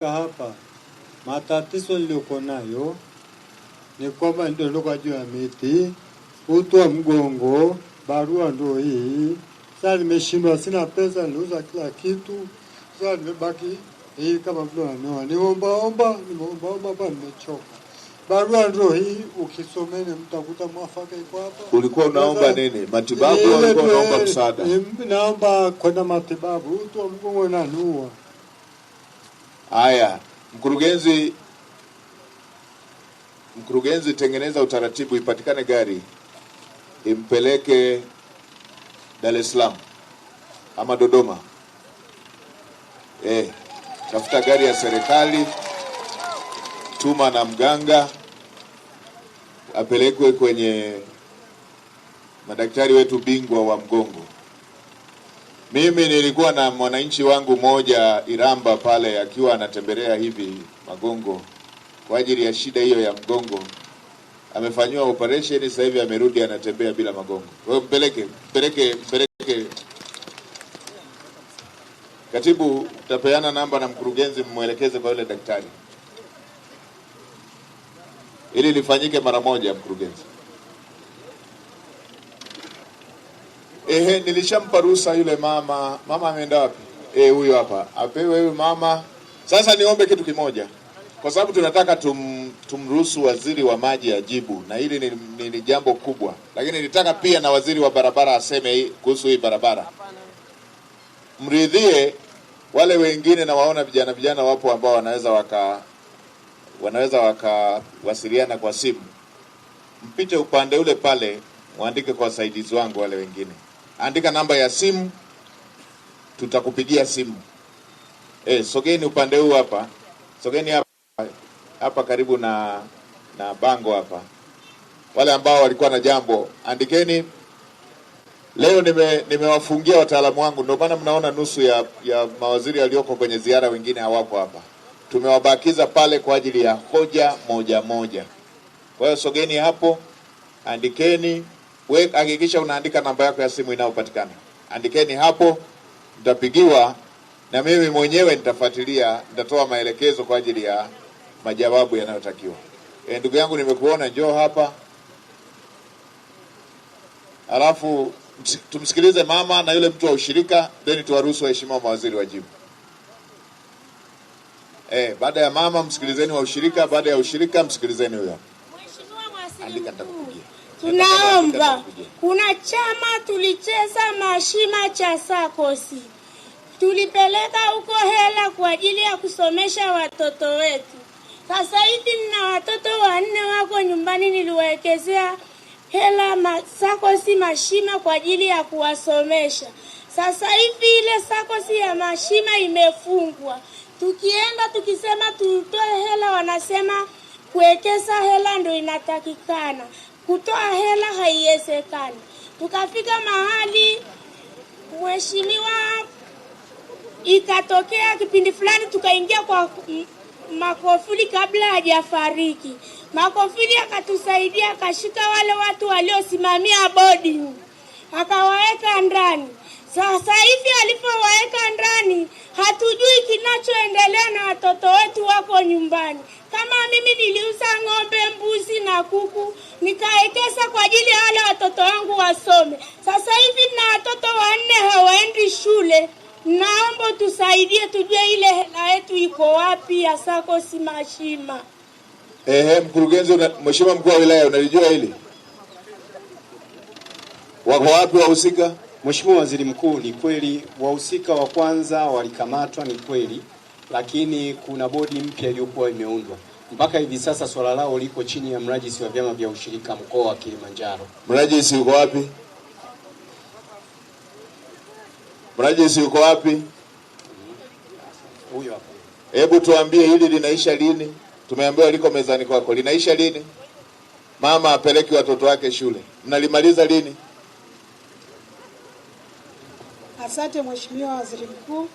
Hapa matatizo niliyoko nayo ni kwamba ndio juu ya miti, uti wa mgongo, barua ndio hii. Sasa nimeshindwa, sina pesa, niuza kila kitu. Sasa nimebaki hii kama vile wanoa. Nimeomba hapa, nimechoka. Barua ndio hii, ukisomeni mtakuta mwafaka iko hapa. Ulikuwa unaomba nini? Matibabu au ulikuwa unaomba msaada? Naomba kwenda matibabu, uti wa mgongo unaniua. Haya, mkurugenzi, tengeneza utaratibu ipatikane gari impeleke Dar es Salaam ama Dodoma. Tafuta gari ya serikali, tuma na mganga apelekwe kwenye madaktari wetu bingwa wa mgongo. Mimi nilikuwa na mwananchi wangu moja Iramba pale akiwa anatembelea hivi Magongo kwa ajili ya shida hiyo ya mgongo. Amefanywa operation, sasa hivi amerudi anatembea bila magongo. Wewe mpeleke. Katibu, utapeana namba na mkurugenzi, mwelekeze kwa yule daktari. Ili lifanyike mara moja, mkurugenzi. Nilishampa ruhusa yule mama. Mama ameenda wapi? Huyo hapa. Apewe huyo mama. Sasa niombe kitu kimoja. Kwa sababu tunataka tumruhusu waziri wa maji ajibu, na hili ni jambo kubwa. Lakini nitaka pia na waziri wa barabara aseme kuhusu hii barabara. Mridhie wale wengine, na waona vijana wapo ambao wanaweza wakawasiliana kwa simu. Mpite upande ule pale, muandike kwa wasaidizi wangu wale wengine. Andika namba ya simu, tutakupigia simu. Sogeni upande huu hapa. Sogeni hapa karibu na bango hapa. Wale ambao walikuwa na jambo, andikeni. Leo nimewafungia wataalamu wangu, ndio maana mnaona nusu ya mawaziri walioko kwenye ziara wengine hawapo hapa. Tumewabakiza pale kwa ajili ya hoja moja. Kwa hiyo sogeni hapo, andikeni. Wewe hakikisha unaandika namba yako ya simu inayopatikana. Andikeni hapo, mtapigiwa na mimi mwenyewe nitafuatilia, nitatoa maelekezo kwa ajili ya majawabu yanayotakiwa. Ndugu yangu, nimekuona, njoo hapa. Alafu tumsikilize mama na yule mtu wa ushirika, then tuwaruhusu waheshimiwa mawaziri wajibu. Baada ya mama msikilizeni wa ushirika, baada ya ushirika msikilizeni huyo. Mheshimiwa Mwasiri, tunaomba, kuna chama tulicheza mashima cha sakosi. Tulipeleka huko hela kwa ajili ya kusomesha watoto wetu. Sasa hivi nina watoto 4 wako nyumbani, niliwawekezea hela sakosi mashima kwa ajili ya kuwasomesha. Sasa hivi ile sakosi ya mashima imefungwa. Tukienda tukisema tutoe hela, wanasema kuwekeza hela ndio inatakikana, kutoa hela haiwezekani. Tukafika mahali mheshimiwa, ikatokea kipindi fulani tukaingia kwa Makofuli kabla hajafariki. Makofuli akatusaidia, akashika wale watu waliosimamia bodi, akawaweka ndani. Sasa hivi alipowaweka ndani, hatujui kinachoendelea na watoto wetu wako nyumbani. Kama mimi niliuza ng'ombe, mbuzi na kuku, nikaekeza kwa ajili ya wale watoto wangu wasome. Sasa hivi na watoto 4 hawaendi shule. Naomba tusaidie, tujue ile hela yetu iko wapi ya sakosi mashima. Mkurugenzi, Mheshimiwa mkuu wa wilaya, unalijua hili? Wako wapi wahusika? Mheshimiwa Waziri Mkuu, ni kweli wahusika wa kwanza walikamatwa, ni kweli, lakini kuna bodi mpya iliyokuwa imeundwa. Mpaka hivi sasa swala lao liko chini ya mrajisi wa vyama vya ushirika mkoa wa Kilimanjaro. Mrajisi yuko wapi? Mrajisi yuko wapi? Huyo hapa. Hebu tuambie, hili linaisha lini? Tumeambiwa liko mezani kwako. Linaisha lini? Mama apeleke watoto wake shule. Mnalimaliza lini? Asante Mheshimiwa Waziri Mkuu.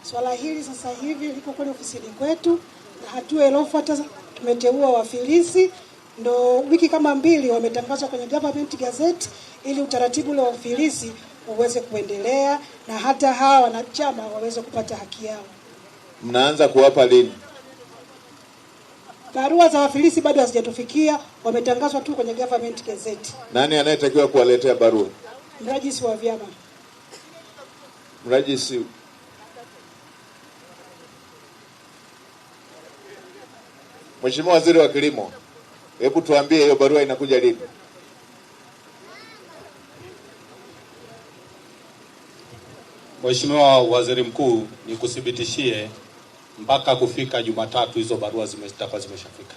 Swala hili sasa hivi liko kwenye ofisini kwetu, na hatua iliyofuata tumeteua wafilisi. Ndo wiki kama 2 wametangazwa kwenye Government Gazette ili utaratibu ule wa wafilisi uweze kuendelea na hata hawa wanachama waweze kupata haki yao. Mnaanza kuwapa lini? Barua za wafilisi bado hazijatufikia, wametangazwa tu kwenye government gazette. Nani anayetakiwa kuwaletea barua? Mrajisi wa vyama. Mrajisi. Mheshimiwa Waziri wa Kilimo, hebu tuambie hiyo barua inakuja lini? Mheshimiwa Waziri Mkuu, nikuthibitishie mpaka kufika Jumatatu hizo barua zitakuwa zimeshafika.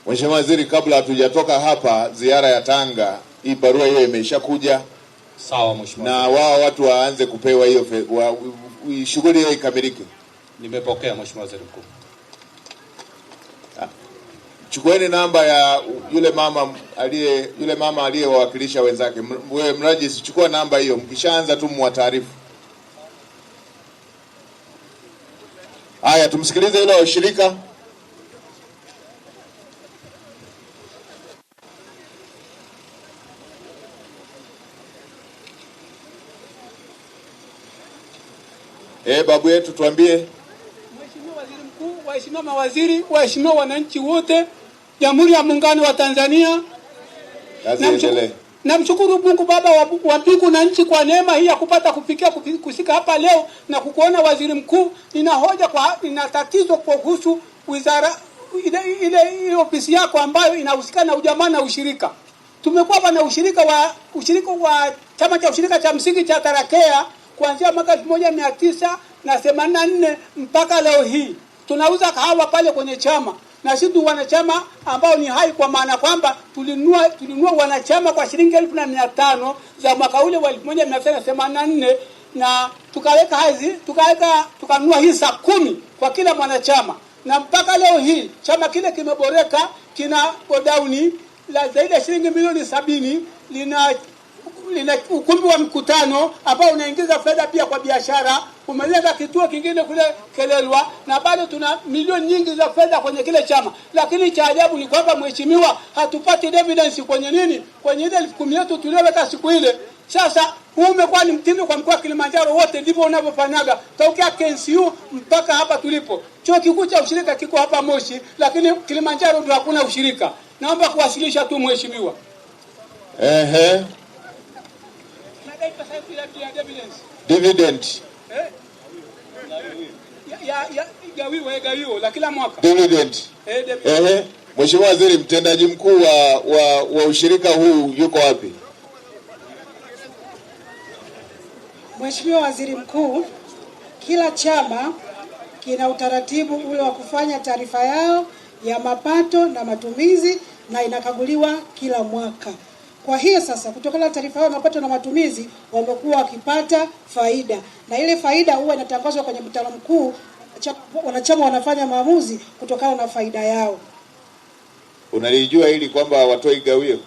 Mheshimiwa Waziri, kabla hatujatoka hapa ziara ya Tanga, hii barua hiyo imeshakuja. Sawa Mheshimiwa. Na wao watu waanze kupewa hiyo shughuli hiyo ikamilike. Nimepokea Mheshimiwa Waziri Mkuu. Chukueni namba ya yule mama aliyewawakilisha wenzake. Wewe mrajisi, chukua namba hiyo, mkishaanza tu mwataarifu. Haya, tumsikilize yule wa ushirika. Babu yetu tuambie. Mheshimiwa Waziri Mkuu, waheshimiwa mawaziri, waheshimiwa wananchi wote Jamhuri ya Muungano wa Tanzania. Namshukuru Mungu Baba wa mbingu na nchi kwa neema hii ya kupata kufika hapa leo na kukuona Waziri Mkuu. Nina tatizo kuhusu wizara ile ofisi yako ambayo inahusika na ujamaa na ushirika. Tumekuwa hapa na ushirika wa chama cha ushirika cha msingi cha Tarakea kuanzia mwaka 1984 mpaka leo hii. Tunauza kahawa pale kwenye chama. Na sisi wanachama ambao ni hai, kwa maana kwamba tulinunua wanachama kwa shilingi 1500 za mwaka ule wa 1984 na tukanunua hisa 10 kwa kila mwanachama. Na mpaka leo hii chama kile kimeboreka, kina godauni la zaidi ya shilingi milioni 70, lina ukumbi wa mkutano ambao unaingiza fedha pia kwa biashara. Umelenga kituo kingine kule Kelelwa, na bado tuna milioni nyingi za fedha kwenye kile chama. Lakini cha ajabu ni kwamba mheshimiwa, hatupati evidence kwenye nini? Kwenye ile 10,000 yetu tulioweka siku ile. Sasa huu umekuwa ni mtindo kwa mkoa wa Kilimanjaro wote, ndivyo unavyofanyaga tokea KNCU mpaka hapa tulipo. Chuo kikuu cha ushirika kiko hapa Moshi, lakini Kilimanjaro ndio hakuna ushirika. Naomba kuwasilisha tu mheshimiwa. Dividend. Gawiwo la kila mwaka. Dividend. Mheshimiwa Waziri, mtendaji mkuu wa ushirika huu yuko wapi? Mheshimiwa Waziri Mkuu, kila chama kina utaratibu ule wa kufanya taarifa yao ya mapato na matumizi na inakaguliwa kila mwaka. Kwa hiyo sasa, kutokana na taarifa yao ya mapato na matumizi, wamekuwa wakipata faida. Na ile faida huwa inatangazwa kwenye mkutano mkuu, wanachama wanafanya maamuzi kutokana na faida yao. Unalijua hili kwamba watoi gawio?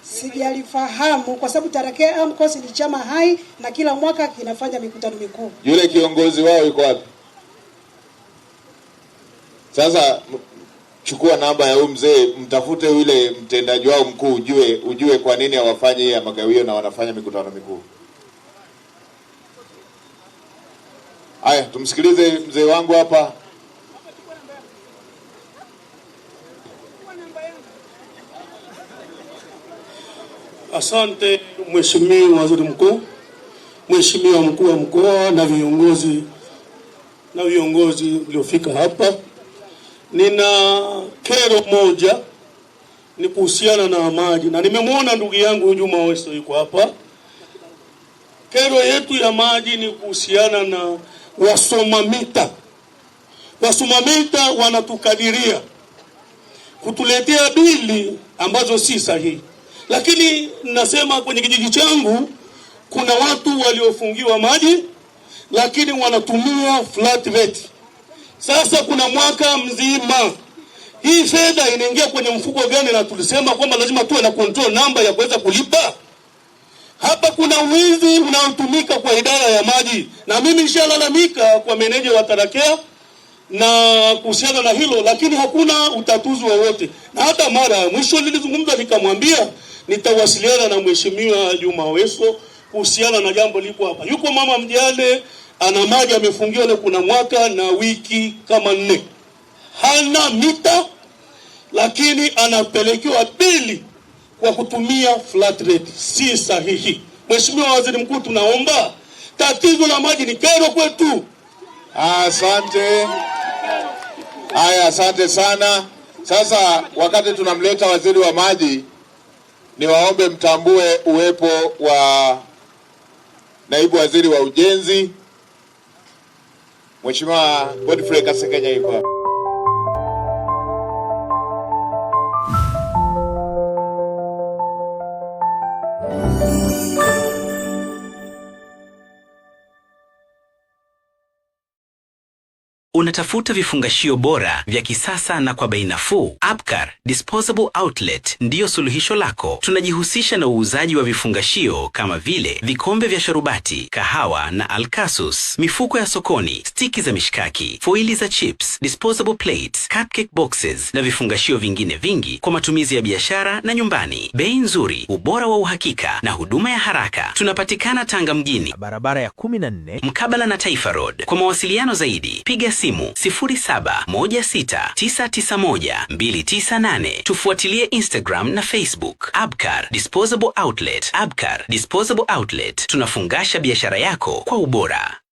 Sijalifahamu kwa sababu Tarakea AMCOS ni chama hai na kila mwaka kinafanya mikutano mikuu. Yule kiongozi wao yuko wapi? Sasa chukua namba ya huyu mzee, mtafute yule mtendaji wao mkuu, ujue kwa nini hawafanyi ya magawio na wanafanya mikutano mikuu. Haya, tumsikilize mzee wangu hapa. Asante Mheshimiwa Waziri Mkuu, Mheshimiwa mkuu wa mkoa na viongozi waliofika hapa. Nina kero moja ni kuhusiana na maji, na nimemwona ndugu yangu Juma Weso yuko hapa. Kero yetu ya maji ni kuhusiana na wasomamita. Wasomamita wanatukadiria kutuletea bili ambazo si sahihi. Lakini nasema kwenye kijiji changu kuna watu waliofungiwa maji lakini wanatumia flat rate. Sasa kuna mwaka mzima hii fedha inaingia kwenye mfuko gani? Na tulisema kwamba lazima tuwe na control number ya kuweza kulipa. Hapa kuna wizi unaotumika kwa idara ya maji, na mimi nishalalamika kwa meneja wa Tarakea na kuhusiana na hilo, lakini hakuna utatuzi wowote. Na hata mara mwisho nilizungumza nikamwambia nitawasiliana na Mheshimiwa Juma Weso kuhusiana na jambo liko hapa. Yuko mama mjane ana maji amefungiwa na kuna mwaka na wiki kama 4. hana mita, lakini anapelekewa bili kwa kutumia flat rate. Si sahihi. Mheshimiwa Waziri Mkuu, tunaomba, tatizo la maji ni kero kwetu. Asante. Haya, asante sana. Sasa wakati tunamleta waziri wa maji, niwaombe mtambue uwepo wa naibu waziri wa ujenzi, Mheshimiwa Godfrey Kasekenya yuko hapa. Unatafuta vifungashio bora vya kisasa na kwa bei nafuu? Abkar Disposable Outlet ndiyo suluhisho lako. Tunajihusisha na uuzaji wa vifungashio kama vile vikombe vya sharubati, kahawa na alkasus, mifuko ya sokoni, stiki za mishkaki, foili za chips, disposable plates, cupcake boxes na vifungashio vingine vingi kwa matumizi ya biashara na nyumbani. Bei nzuri, ubora wa uhakika na huduma ya haraka. Tunapatikana Tanga mjini, barabara ya 14 mkabala na Taifa Road. Kwa mawasiliano zaidi piga simu 0716991298. Tufuatilie Instagram na Facebook. Abkar Disposable Outlet. Abkar Disposable Outlet. Tunafungasha biashara yako kwa ubora.